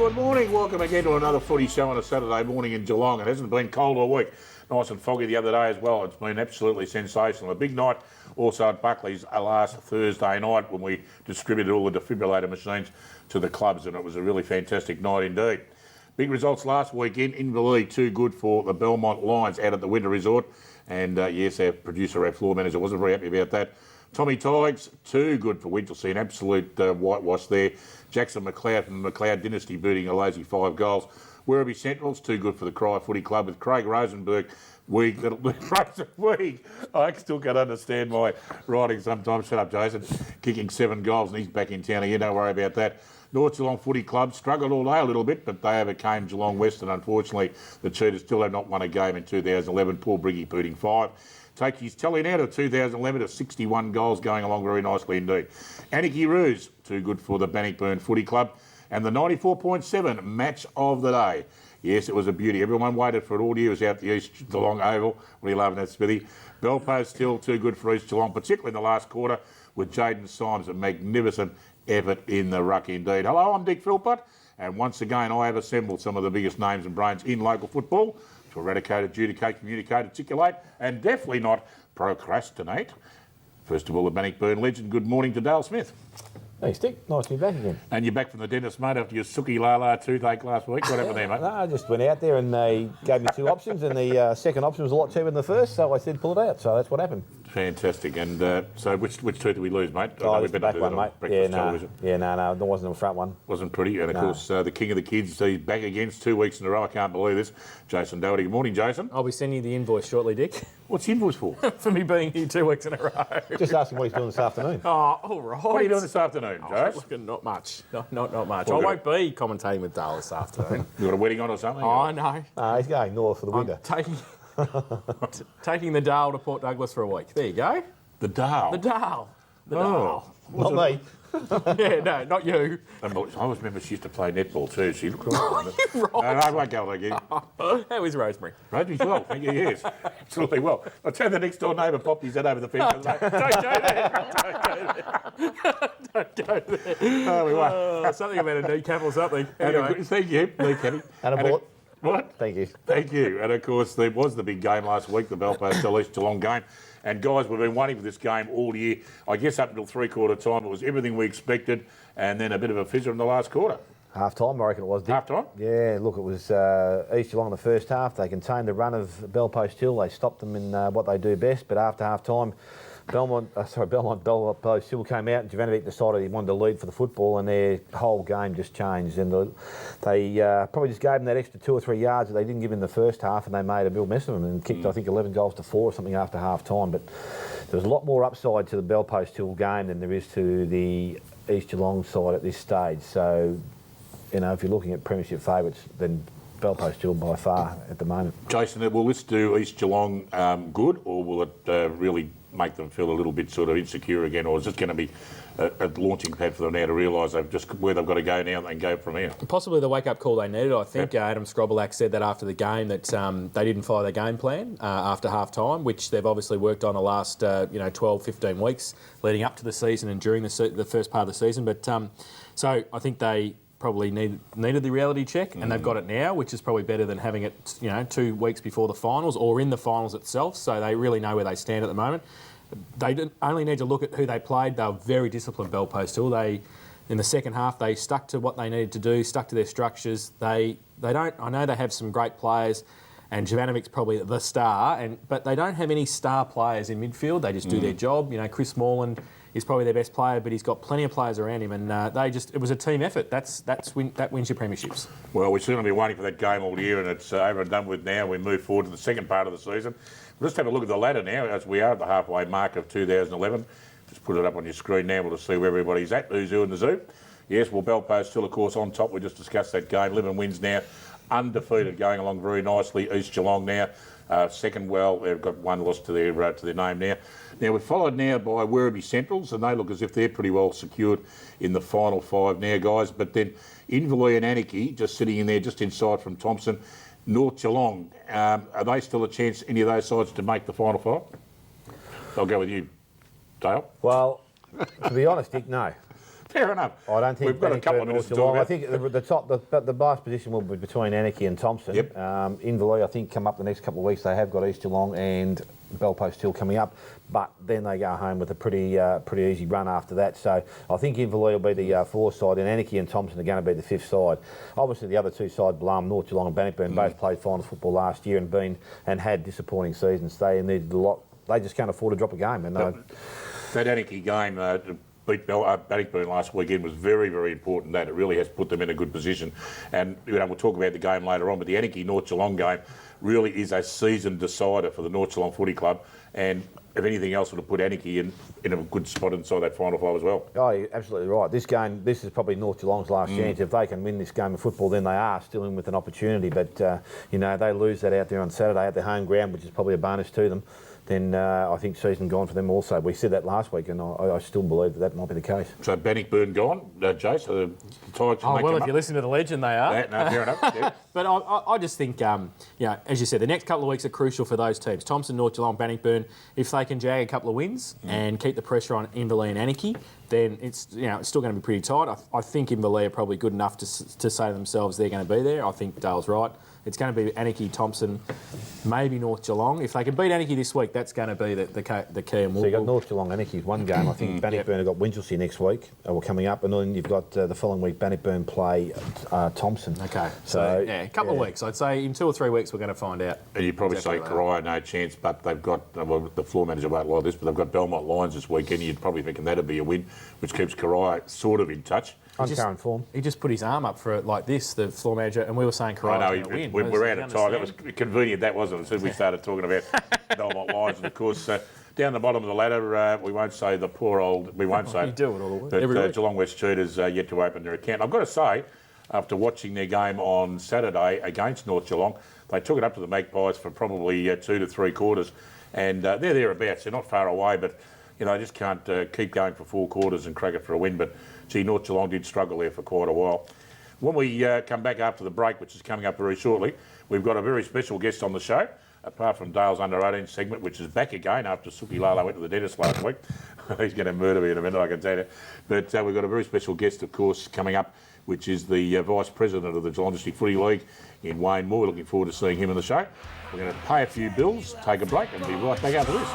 good morning. Welcome again to another footy show on a Saturday morning in Geelong. It hasn't been cold all week. Nice and foggy the other day as well. It's been absolutely sensational. A big night also at Buckley's last Thursday night when we distributed all the defibrillator machines to the clubs, and it was a really fantastic night indeed. Big results last weekend. Inverleigh, too good for the Belmont Lions out at the Winter Resort. And yes, our producer, our floor manager, wasn't very happy about that. Tommy Tighes, too good for Winchelsea, an absolute whitewash there. Jackson McLeod from the McLeod dynasty booting a lazy 5 goals. Werribee Central's too good for the Cryer Footy Club with Craig Rosenberg. I still can't understand my writing sometimes. Shut up, Jason. Kicking 7 goals and he's back in town again. Don't worry about that. North Geelong Footy Club struggled all day a little bit, but they overcame Geelong West, and unfortunately the Cheetahs still have not won a game in 2011. Paul Briggy booting 5. Take his tally now to 2011 to 61 goals, going along very nicely indeed. Anarchy Roos, too good for the Bannockburn Footy Club. And the 94.7 match of the day. Yes, it was a beauty. Everyone waited for it all year. It was out the East Geelong Oval. What are you loving that, Smithy? Belpost still too good for East Geelong, particularly in the last quarter with Jaden Symes. A magnificent effort in the ruck indeed. Hello, I'm Dick Philpott. And once again, I have assembled some of the biggest names and brains in local football to eradicate, adjudicate, communicate, articulate, and definitely not procrastinate. First of all, the Bannockburn legend. Good morning to Dale Smith. Thanks, Dick. Nice to be back again. And you're back from the dentist, mate, after your Suki Lala toothache last week. What happened there, mate? No, I just went out there and they gave me 2 options, and the second option was a lot cheaper than the first, so I said pull it out. So that's what happened. Fantastic. And so which tooth did we lose, mate? Oh, the back one, mate. No, there wasn't a front one. Wasn't pretty. And, of course, the king of the kids, he's back again 2 weeks in a row. I can't believe this. Jason Doherty. Good morning, Jason. I'll be sending you the invoice shortly, Dick. What's the invoice for? For me being here 2 weeks in a row. Just asking what he's doing this afternoon. Oh, all right. What are you doing this afternoon, Jason? Not much. Not much. I won't be commentating with Dale this afternoon. You got a wedding on or something? Oh, no. He's going north for the winter. Taking the Dale to Port Douglas for a week. There you go. The Dale? The Dale. The Dale. Not me. Yeah, no, not you. I always remember she used to play netball too. She looked right. You're right. I won't go again. How is Rosemary? Rosemary's well, thank you, yes. Absolutely well. I'll tell the next door neighbour popped his head over the fence. Don't go there. Don't go there. Oh, we won. Something about a kneecap or something. Anyway. Thank you, kneecapping. And a bullet. What? Thank you. Thank you. And, of course, there was the big game last week, the Belpost East Geelong game. And, guys, we've been waiting for this game all year. I guess up until three-quarter time, it was everything we expected, and then a bit of a fissure in the last quarter. Half-time, I reckon it was, Dick. Half-time? Yeah, look, it was East Geelong in the first half. They contained the run of Belpost Hill. They stopped them in what they do best, but after half-time, Belpost Hill came out and Jovanovic decided he wanted to lead for the football, and their whole game just changed. And they probably just gave them that extra 2 or 3 yards that they didn't give in the first half, and they made a real mess of them and kicked, I think, 11 goals to 4 or something after half-time. But there's a lot more upside to the Belpost Hill game than there is to the East Geelong side at this stage. So, you know, if you're looking at premiership favourites, then Belpost Hill by far at the moment. Jason, will this do East Geelong good, or will it really make them feel a little bit sort of insecure again, or is this going to be a launching pad for them now to realise they've just where they've got to go now and go from here? Possibly the wake-up call they needed. I think Adam Scrobelak said that after the game that they didn't follow their game plan after half-time, which they've obviously worked on the last 12, 15 weeks leading up to the season and during the first part of the season. But so I think they probably needed the reality check, and they've got it now, which is probably better than having it 2 weeks before the finals or in the finals itself. So they really know where they stand at the moment. They only need to look at who they played. They were very disciplined, Belpost Hill. In the second half, they stuck to what they needed to do, stuck to their structures. They don't. I know they have some great players, and Jovanovic's probably the star, but they don't have any star players in midfield. They just do their job. Chris Morland is probably their best player, but he's got plenty of players around him, and it was a team effort. That wins your premierships. Well, we've certainly been waiting for that game all year, and it's over and done with now. We move forward to the second part of the season. Let's have a look at the ladder now, as we are at the halfway mark of 2011. Just put it up on your screen now to see where everybody's at, who's who in the zoo. Yes, well, Belpost still, of course, on top. We just discussed that game. 11 wins now, undefeated, going along very nicely. East Geelong now, second. Well, they've got 1 loss to their name now. Now, we're followed now by Werribee Centrals, and they look as if they're pretty well secured in the final 5 now, guys. But then Inverleigh and Anarchy just sitting in there, just inside from Thompson. North Geelong, are they still a chance, any of those sides, to make the final 5? I'll go with you, Dale. Well, to be honest, Dick, no. Fair enough. I don't think we've got a couple of minutes to talk I about. think the last position will be between Anarchy and Thompson. Yep. Inverleigh, I think, come up the next couple of weeks. They have got East Geelong and Belpost still coming up, but then they go home with a pretty easy run after that. So I think Inverleigh will be the fourth side, and Anarchy and Thompson are going to be the fifth side. Obviously, the other two sides, Blum, North Geelong and Bannockburn, both played final football last year and had disappointing seasons. They needed a lot. They just can't afford to drop a game. And that Anarchy game to beat Bannockburn last weekend was very, very important. That it really has put them in a good position. And we'll talk about the game later on. But the Anarchy North Geelong game really is a season decider for the North Geelong Footy Club. And if anything else, would have put Anarchy in a good spot inside that final five as well. Oh, you're absolutely right. This is probably North Geelong's last chance. If they can win this game of football, then they are still in with an opportunity. But they lose that out there on Saturday at their home ground, which is probably a bonus to them. Then I think season gone for them also. We said that last week, and I still believe that might be the case. So Bannockburn gone, Jace. The Tigers. If you listen to the legend, they are. No, fair enough. Yeah. But I just think, as you said, the next couple of weeks are crucial for those teams. Thompson, North Geelong, Bannockburn. If they can jag a couple of wins and keep the pressure on Inverleigh and Anarchy, then it's still going to be pretty tight. I think Inverleigh are probably good enough to say to themselves they're going to be there. I think Dale's right. It's going to be Anarchy, Thompson, maybe North Geelong. If they can beat Anarchy this week, that's going to be the key. And so you've got North Geelong, Anarchy, one game. I think Bannockburn have got Winchelsea next week, or coming up, and then you've got the following week Bannockburn play Thompson. Okay, so a couple of weeks. I'd say in 2 or 3 weeks we're going to find out. And you'd probably say Coria, no chance, but they've got, the floor manager won't like this, but they've got Belmont Lions this weekend. You'd probably think that'd be a win, which keeps Coria sort of in touch. On current form. He just put his arm up for it like this, the floor manager, and we were saying Coria was going to win. We're out of time. That was convenient, that wasn't it? As soon as we started talking about Belmont Lions, and of course, down the bottom of the ladder, we won't say the poor old, we won't say You do it all but every week. Geelong West Cheetahs yet to open their account. I've got to say, after watching their game on Saturday against North Geelong, they took it up to the Magpies for probably 2 to 3 quarters, and they're thereabouts. They're not far away, but they just can't keep going for 4 quarters and crack it for a win. But gee, North Geelong did struggle there for quite a while. When we come back after the break, which is coming up very shortly, we've got a very special guest on the show, apart from Dale's under-18 segment, which is back again after Suki Lala went to the dentist last week. He's going to murder me in a minute, I can tell you. But we've got a very special guest, of course, coming up, which is the Vice President of the Geelong District Footy League in Wayne Moore. Looking forward to seeing him on the show. We're going to pay a few bills, take a break, and be right back after this.